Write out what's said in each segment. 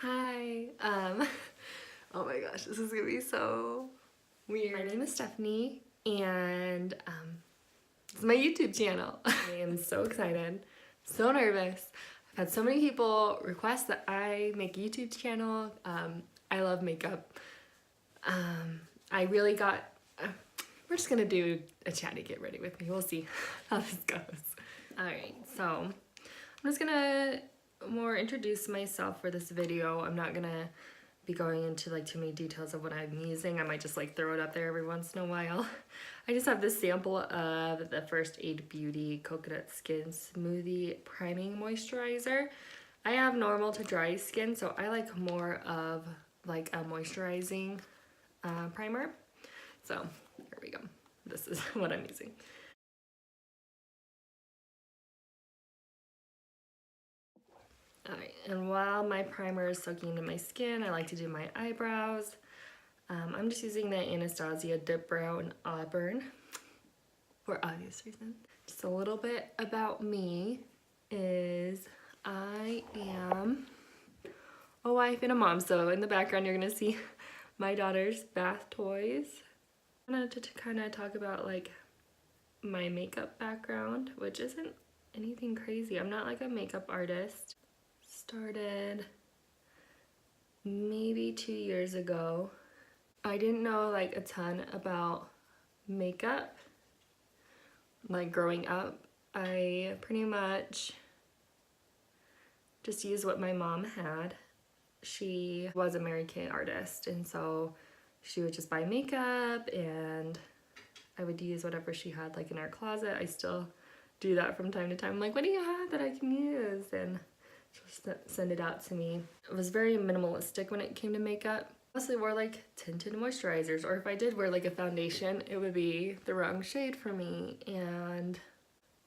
Hi. Oh my gosh, this is gonna be so weird. My name is Stephanie, and this is my YouTube channel. I am so excited, so nervous. I've had so many people request that I make a YouTube channel. I love makeup. I really got. We're just gonna do a chatty get ready with me. We'll see how this goes. All right, so I'm just gonna more introduce myself for this video. I'm not gonna be going into like too many details of what I'm using. I might just like throw it up there every once in a while. I just have this sample of the First Aid Beauty Coconut Skin Smoothie Priming Moisturizer. I have normal to dry skin, so I like more of like a moisturizing primer. So here we go. This is what I'm using. Alright, and while my primer is soaking into my skin, I like to do my eyebrows. I'm just using the Anastasia Dip Brow in Auburn for obvious reasons. Just a little bit about me is I am a wife and a mom. So in the background you're gonna see my daughter's bath toys. I wanted to kind of talk about like my makeup background, which isn't anything crazy. I'm not like a makeup artist. Started maybe 2 years ago. I didn't know like a ton about makeup. Like growing up, I pretty much just used what my mom had. She was a Mary Kay artist, and so she would just buy makeup and I would use whatever she had like in our closet. I still do that from time to time. I'm like, what do you have that I can use? And she'll send it out to me. It was very minimalistic when it came to makeup. Mostly wore like tinted moisturizers, or if I did wear like a foundation, it would be the wrong shade for me, and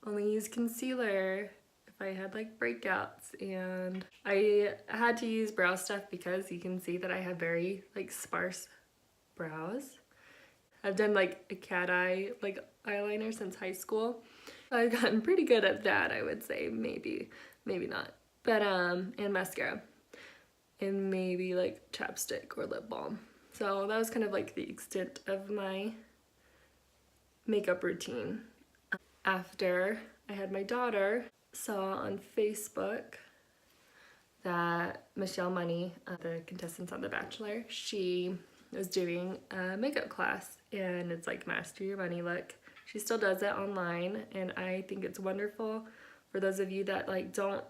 only use concealer if I had like breakouts. And I had to use brow stuff because you can see that I have very like sparse brows. I've done like a cat eye like eyeliner since high school. I've gotten pretty good at that, I would say. Maybe not. But and mascara. And maybe like chapstick or lip balm. So that was kind of like the extent of my makeup routine. After I had my daughter, saw on Facebook that Michelle Money, the contestant on The Bachelor, she was doing a makeup class, and it's like Master Your Money look. She still does it online, and I think it's wonderful for those of you that like don't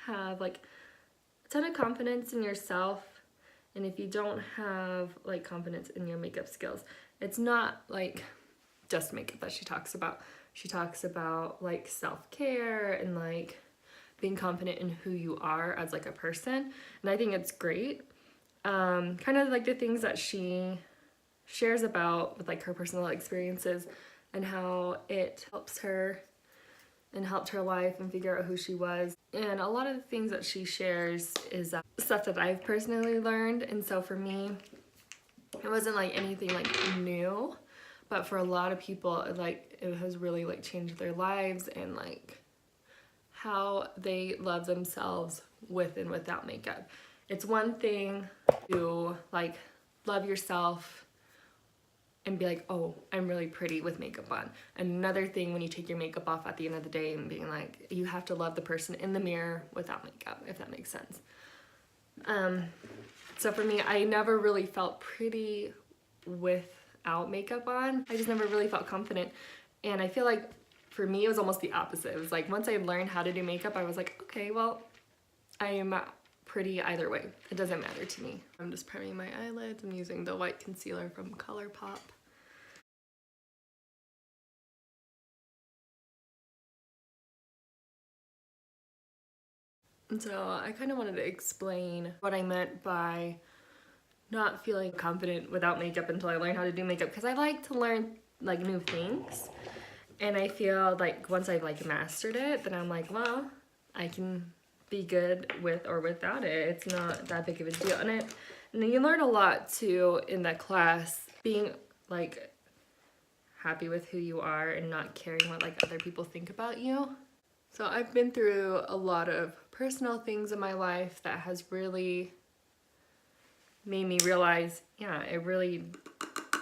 have like a ton of confidence in yourself, and if you don't have like confidence in your makeup skills. It's not like just makeup that she talks about. She talks about like self-care and like being confident in who you are as like a person, and I think it's great. Kind of like the things that she shares about with like her personal experiences and how it helps her and helped her life and figure out who she was. And a lot of the things that she shares is stuff that I've personally learned, and so for me it wasn't like anything like new, but for a lot of people it has really like changed their lives and like how they love themselves with and without makeup. It's one thing to like love yourself and be like, oh, I'm really pretty with makeup on. Another thing when you take your makeup off at the end of the day and being like, you have to love the person in the mirror without makeup, if that makes sense. So for me, I never really felt pretty without makeup on. I just never really felt confident. And I feel like for me, it was almost the opposite. It was like once I learned how to do makeup, I was like, okay, well, I am pretty either way. It doesn't matter to me. I'm just priming my eyelids. I'm using the white concealer from ColourPop. And so I kind of wanted to explain what I meant by not feeling confident without makeup until I learned how to do makeup, because I like to learn like new things, and I feel like once I've like mastered it, then I'm like, well, I can be good with or without it. It's not that big of a deal. And then you learn a lot too in that class, being like happy with who you are and not caring what like other people think about you. So I've been through a lot of personal things in my life that has really made me realize, yeah, it really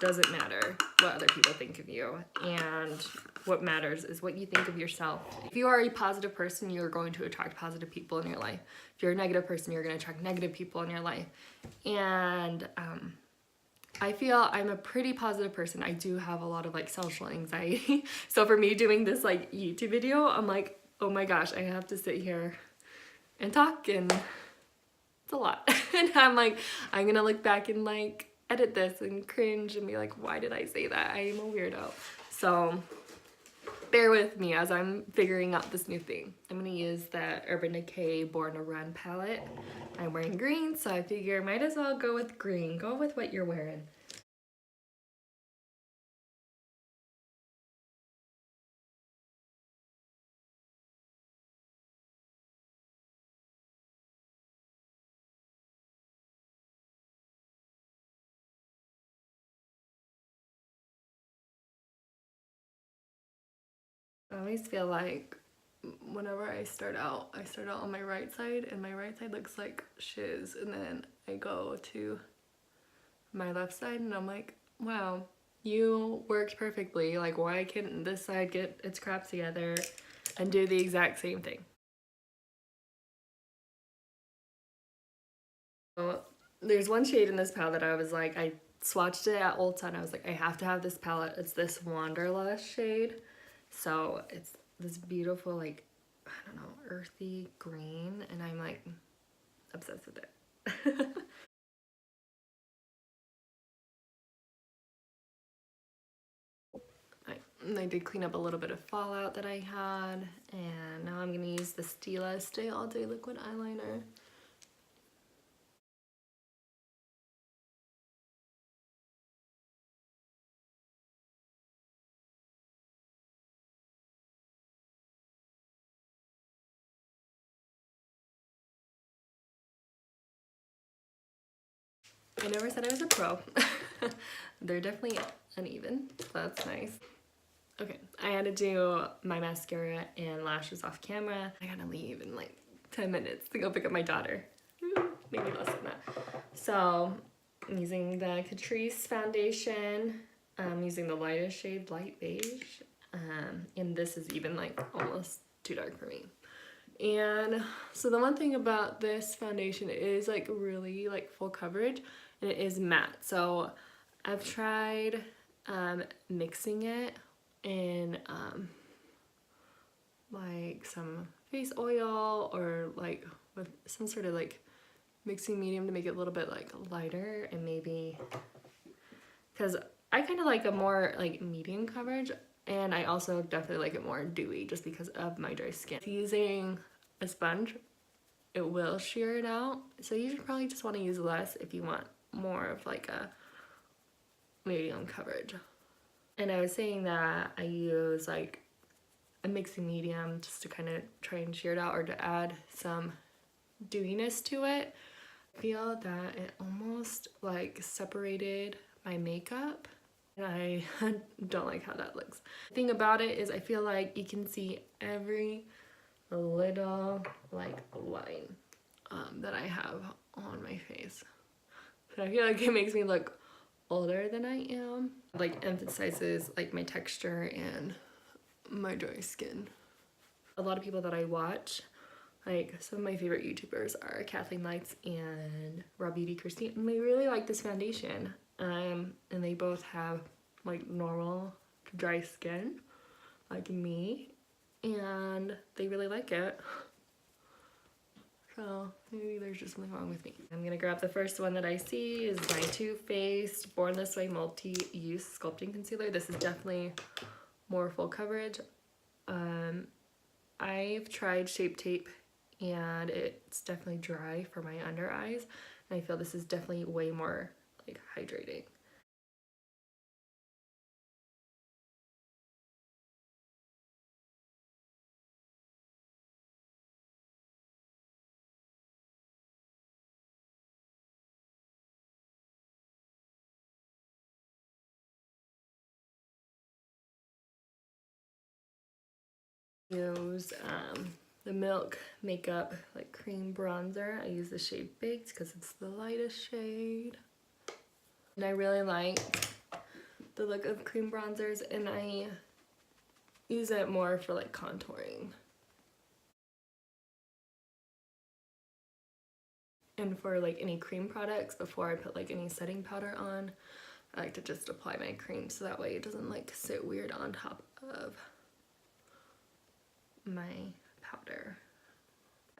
doesn't matter what other people think of you, and what matters is what you think of yourself. If you are a positive person, you're going to attract positive people in your life. If you're a negative person, you're going to attract negative people in your life. And I feel I'm a pretty positive person. I do have a lot of like social anxiety. So for me doing this like YouTube video, I'm like, oh my gosh, I have to sit here and talk, and it's a lot. And I'm like, I'm gonna look back and like edit this and cringe and be like, why did I say that? I am a weirdo. So bear with me as I'm figuring out this new thing. I'm gonna use the Urban Decay Born to Run palette. I'm wearing green, so I figure might as well go with green. Go with what you're wearing. I always feel like whenever I start out on my right side, and my right side looks like shiz, and then I go to my left side and I'm like, wow, you worked perfectly. Like, why can't this side get its crap together and do the exact same thing? So there's one shade in this palette that I was like, I swatched it at Ulta and I was like, I have to have this palette. It's this Wanderlust shade. So it's this beautiful, like, I don't know, earthy green, and I'm like obsessed with it. I did clean up a little bit of fallout that I had, and now I'm gonna use the Stila Stay All Day liquid eyeliner. I never said I was a pro. They're definitely uneven, so that's nice. Okay, I had to do my mascara and lashes off camera. I gotta leave in like 10 minutes to go pick up my daughter. Maybe less than that. So I'm using the Catrice foundation. I'm using the lightest shade, light beige. And this is even like almost too dark for me. And so the one thing about this foundation is like really like full coverage, and it is matte. So I've tried mixing it in like some face oil or like with some sort of like mixing medium to make it a little bit like lighter, and maybe because I kind of like a more like medium coverage, and I also definitely like it more dewy just because of my dry skin. Using a sponge, it will shear it out, so you should probably just want to use less if you want more of like a medium coverage. And I was saying that I use like a mixing medium just to kind of try and shear it out or to add some dewiness to it. I feel that it almost like separated my makeup, and I don't like how that looks. The thing about it is I feel like you can see every little like line that I have on my face. So I feel like it makes me look older than I am. Like emphasizes like my texture and my dry skin. A lot of people that I watch, like some of my favorite YouTubers are Kathleen Lights and Raw Beauty Christine, and they really like this foundation. And they both have like normal dry skin like me, and they really like it. So maybe there's just something wrong with me. I'm gonna grab the first one that I see is my Too Faced Born This Way Multi-Use Sculpting Concealer. This is definitely more full coverage. I've tried Shape Tape and it's definitely dry for my under eyes, and I feel this is definitely way more like hydrating. Use the Milk Makeup like cream bronzer. I use the shade Baked because it's the lightest shade. And I really like the look of cream bronzers, and I use it more for like contouring. And for like any cream products, before I put like any setting powder on, I like to just apply my cream so that way it doesn't like sit weird on top of my powder.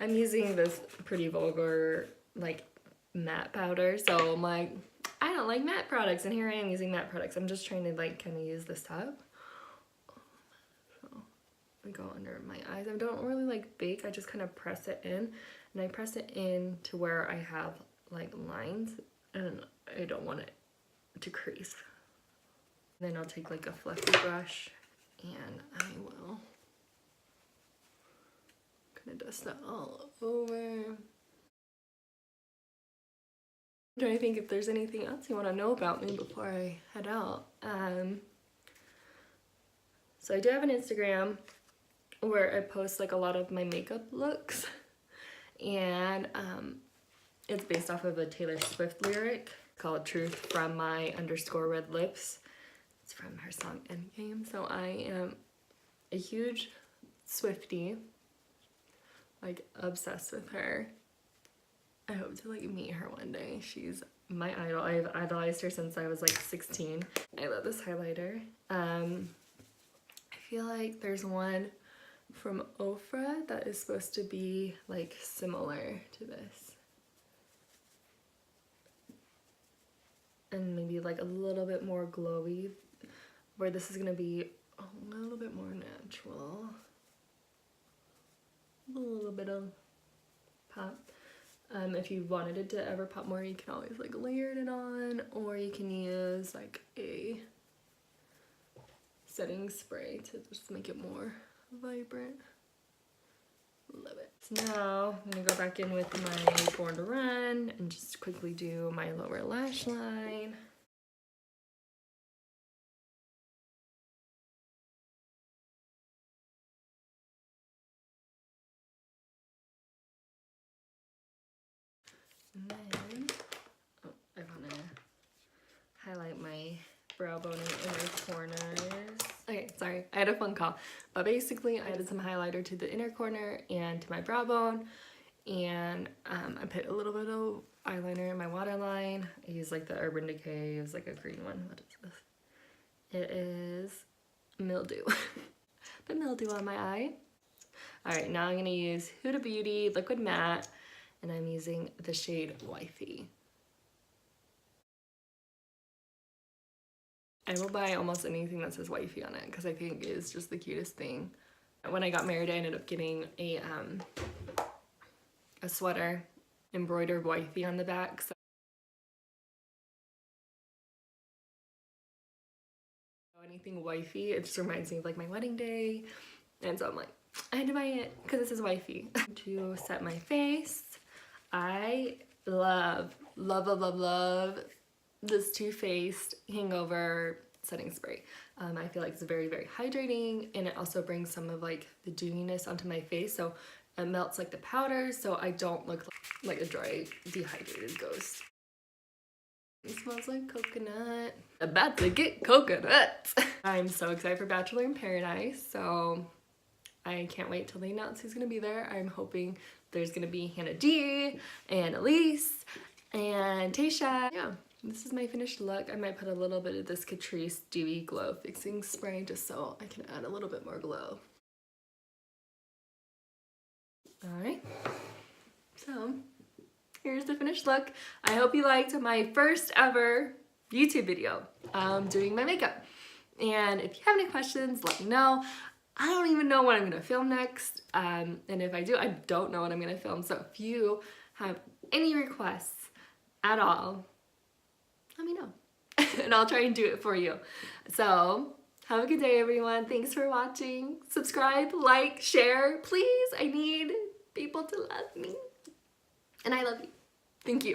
I'm using this Pretty Vulgar like matte powder, so I'm like, I don't like matte products, and here I am using matte products. I'm just trying to like kind of use this up. So I go under my eyes. I don't really like bake, I just kind of press it in, and I press it in to where I have like lines and I don't want it to crease. Then I'll take like a fluffy brush and I will kind of dust that all over. I'm trying to think if there's anything else you want to know about me before I head out. So I do have an Instagram where I post like a lot of my makeup looks, and it's based off of a Taylor Swift lyric called Truth from my _red lips. It's from her song Endgame. So I am a huge Swiftie, like obsessed with her. I hope to like meet her one day. She's my idol. I've idolized her since I was like 16. I love this highlighter. I feel like there's one from Ofra that is supposed to be like similar to this. And maybe like a little bit more glowy, where this is gonna be a little bit more natural. A little bit of pop. If you wanted it to ever pop more, you can always like layer it on, or you can use like a setting spray to just make it more vibrant. Love it. So now I'm gonna go back in with my Born to Run and just quickly do my lower lash line. And then, I want to highlight my brow bone and inner corners. Okay, sorry, I had a phone call. But basically, I added some highlighter to the inner corner and to my brow bone. And I put a little bit of eyeliner in my waterline. I use like the Urban Decay. It was like a green one. What is this? It is Mildew. Put mildew on my eye. Alright, now I'm going to use Huda Beauty Liquid Matte. And I'm using the shade Wifey. I will buy almost anything that says Wifey on it because I think it is just the cutest thing. When I got married, I ended up getting a sweater embroidered Wifey on the back. So anything Wifey, it just reminds me of like my wedding day. And so I'm like, I had to buy it because this is Wifey. To set my face, I love this Too Faced Hangover setting spray. I feel like it's very, very hydrating, and it also brings some of like the dewiness onto my face, so it melts like the powder, so I don't look like a dry, dehydrated ghost. It smells like coconut. About to get coconut. I'm so excited for Bachelor in Paradise, so I can't wait till they announce who's gonna be there. I'm hoping there's gonna be Hannah G and Elise and Tayshia. Yeah, this is my finished look. I might put a little bit of this Catrice Dewy Glow Fixing Spray just so I can add a little bit more glow. Alright, so here's the finished look. I hope you liked my first ever YouTube video doing my makeup. And if you have any questions, let me know. I don't even know what I'm gonna film next, and if I do, I don't know what I'm gonna film. So if you have any requests at all, let me know, and I'll try and do it for you. So have a good day, everyone. Thanks for watching. Subscribe, like, share, please. I need people to love me, and I love you. Thank you.